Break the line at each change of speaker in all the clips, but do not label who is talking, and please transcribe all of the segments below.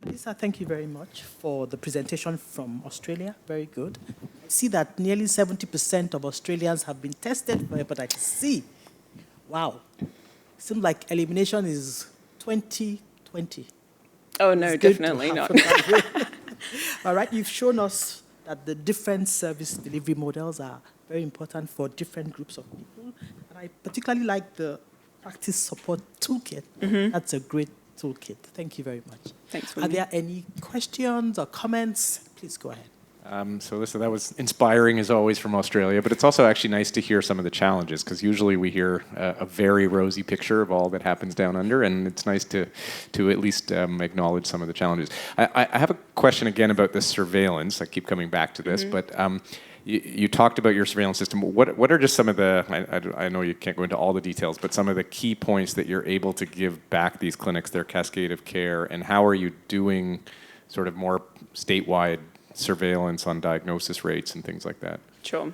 Lisa, thank you very much for the presentation from Australia. Very good. I see that nearly 70% of Australians have been tested for hepatitis C. Wow. Seems like elimination is 2020.
Oh, no, definitely not.
All right, you've shown us that the different service delivery models are very important for different groups of people. And I particularly like the practice support toolkit. That's a great toolkit. Thank you very much.
Thanks,
Are
Winnie.
there any questions or comments? Please go ahead.
So Lisa, that was inspiring as always from Australia, but it's also actually nice to hear some of the challenges, because usually we hear a very rosy picture of all that happens down under, and it's nice to at least acknowledge some of the challenges. I have a question again about this surveillance. I keep coming back to this, but you talked about your surveillance system. What are just some of the, I know you can't go into all the details, but some of the key points that you're able to give back these clinics, their cascade of care, and how are you doing sort of more statewide surveillance on diagnosis rates and things like that?
Sure.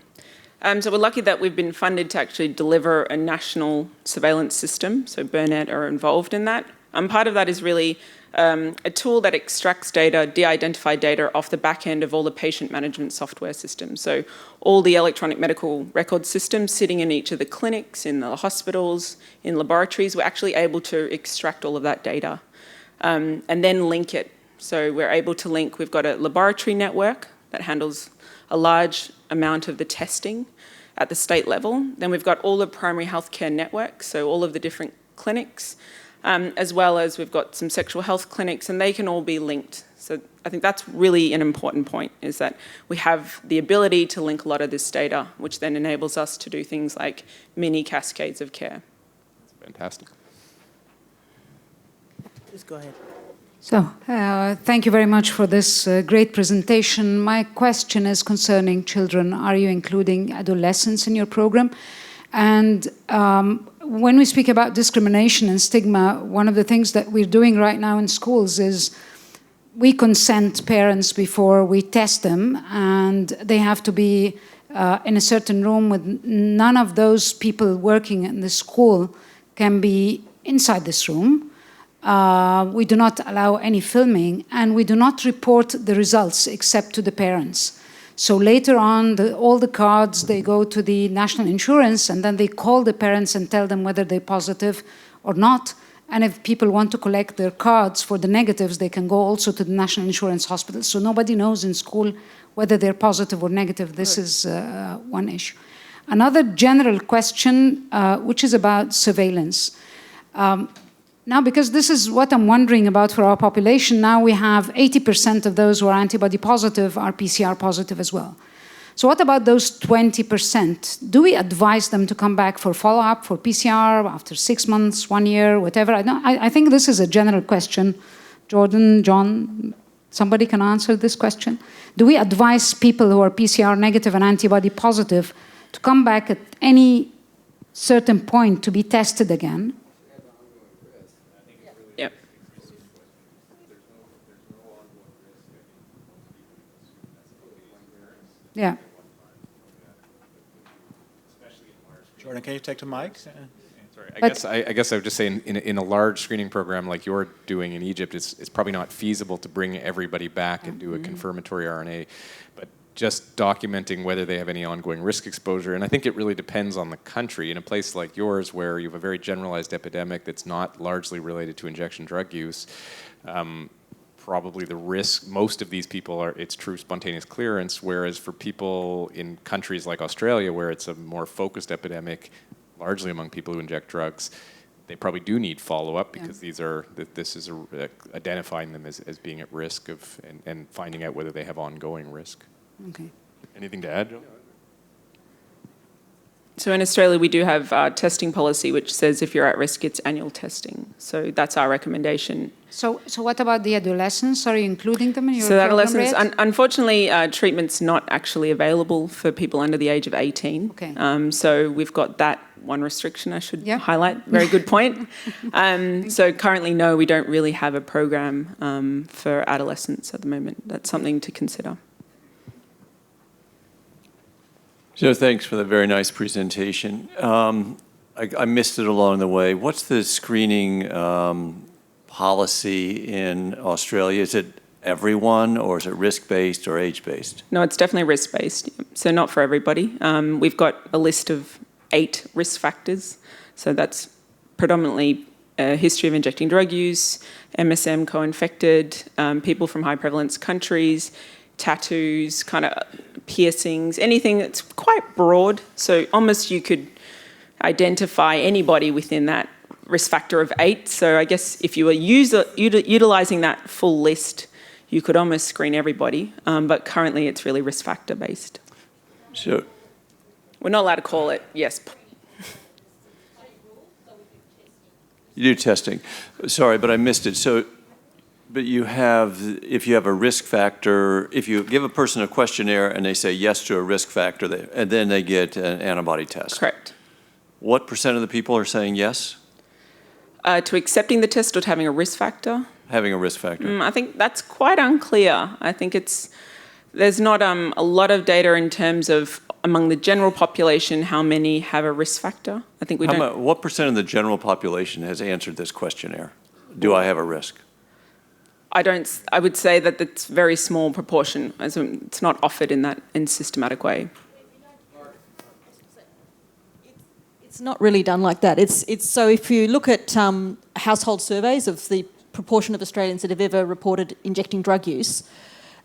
So we're lucky that we've been funded to actually deliver a national surveillance system. So Burnett are involved in that. Part of that is really a tool that extracts data, de-identified data off the back end of all the patient management software systems. So all the electronic medical record systems sitting in each of the clinics, in the hospitals, in laboratories, we're actually able to extract all of that data and then link it. So we're able to link, we've got a laboratory network that handles a large amount of the testing at the state level. Then we've got all the primary healthcare networks, so all of the different clinics, as well as we've got some sexual health clinics, and they can all be linked. So I think that's really an important point, is that we have the ability to link a lot of this data, which then enables us to do things like mini cascades of care.
That's fantastic.
Please go ahead.
So, thank you very much for this great presentation. My question is concerning children. Are you including adolescents in your program? And when we speak about discrimination and stigma, one of the things that we're doing right now in schools is we consent parents before we test them, and they have to be in a certain room with none of those people working in the school can be inside this room. We do not allow any filming, and we do not report the results except to the parents. So later on, all the cards, they go to the national insurance, and then they call the parents and tell them whether they're positive or not. And if people want to collect their cards for the negatives, they can go also to the national insurance hospital. So nobody knows in school whether they're positive or negative. This is one issue. Another general question, which is about surveillance. Now, because this is what I'm wondering about for our population, now we have 80% of those who are antibody positive are PCR positive as well. So what about those 20%? Do we advise them to come back for follow-up, for PCR, after 6 months, 1 year, whatever? I think this is a general question. Jordan, John, somebody can answer this question. Do we advise people who are PCR negative and antibody positive to come back at any certain point to be tested again? Yeah.
Jordan, can you take the mic?
Sorry, I guess I would just say in a large screening program like you're doing in Egypt, it's probably not feasible to bring everybody back and do a confirmatory RNA, but just documenting whether they have any ongoing risk exposure. And I think it really depends on the country. In a place like yours, where you have a very generalized epidemic that's not largely related to injection drug use, probably the risk, most of these people it's true spontaneous clearance, whereas for people in countries like Australia, where it's a more focused epidemic, largely among people who inject drugs, they probably do need follow-up, because this is identifying them as being at risk of, and finding out whether they have ongoing risk.
Okay.
Anything to add, Joe?
So in Australia, we do have a testing policy which says if you're at risk, it's annual testing. So that's our recommendation.
So what about the adolescents? Are you including them in your
So
program,
adolescents,
Red?
unfortunately, treatment's not actually available for people under the age of 18.
Okay.
So we've got that one restriction I should highlight. Very good point. So currently, no, we don't really have a program for adolescents at the moment. That's something to consider.
So thanks for the very nice presentation. I missed it along the way. What's the screening policy in Australia? Is it everyone, or is it risk-based or age-based?
No, it's definitely risk-based, so not for everybody. We've got a list of 8 risk factors, so that's predominantly a history of injecting drug use, MSM co-infected, people from high prevalence countries, tattoos, kind of piercings, anything that's quite broad. So almost you could identify anybody within that risk factor of 8. So I guess if you were utilising that full list, you could almost screen everybody, but currently it's really risk factor based.
So,
We're not allowed to call it, yes.
you do testing. Sorry, but I missed it. So, but you have, if you have a risk factor, if you give a person a questionnaire and they say yes to a risk factor, and then they get an antibody test.
Correct.
What % of the people are saying yes?
To accepting the test or to having a risk factor?
Having a risk factor.
I think that's quite unclear. I think there's not a lot of data in terms of among the general population how many have a risk factor. I think we don't.
What % of the general population has answered this questionnaire? Do I have a risk?
I would say that it's very small proportion, as it's not offered in systematic way.
It's not really done like that. It's so if you look at household surveys of the proportion of Australians that have ever reported injecting drug use,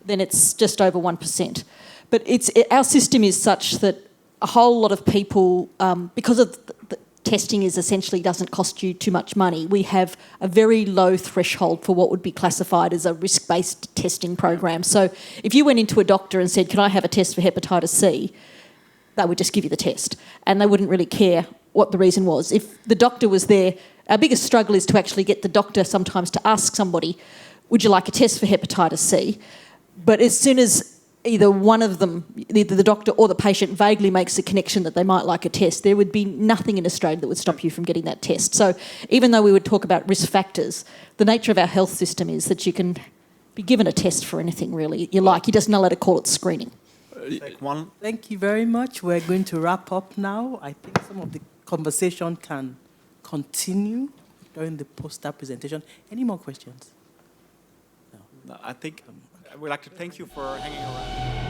then it's just over 1%. But our system is such that a whole lot of people, because of the testing is essentially doesn't cost you too much money, we have a very low threshold for what would be classified as a risk-based testing program. So if you went into a doctor and said, can I have a test for hepatitis C, they would just give you the test and they wouldn't really care what the reason was. If the doctor was there, our biggest struggle is to actually get the doctor sometimes to ask somebody, would you like a test for hepatitis C? But as soon as either one of them, either the doctor or the patient vaguely makes a connection that they might like a test, there would be nothing in Australia that would stop you from getting that test. So even though we would talk about risk factors, the nature of our health system is that you can be given a test for anything really you like. You're just not allowed to call it screening.
Take one.
Thank you very much. We're going to wrap up now. I think some of the conversation can continue during the poster presentation. Any more questions?
No, I think I would like to thank you for hanging around.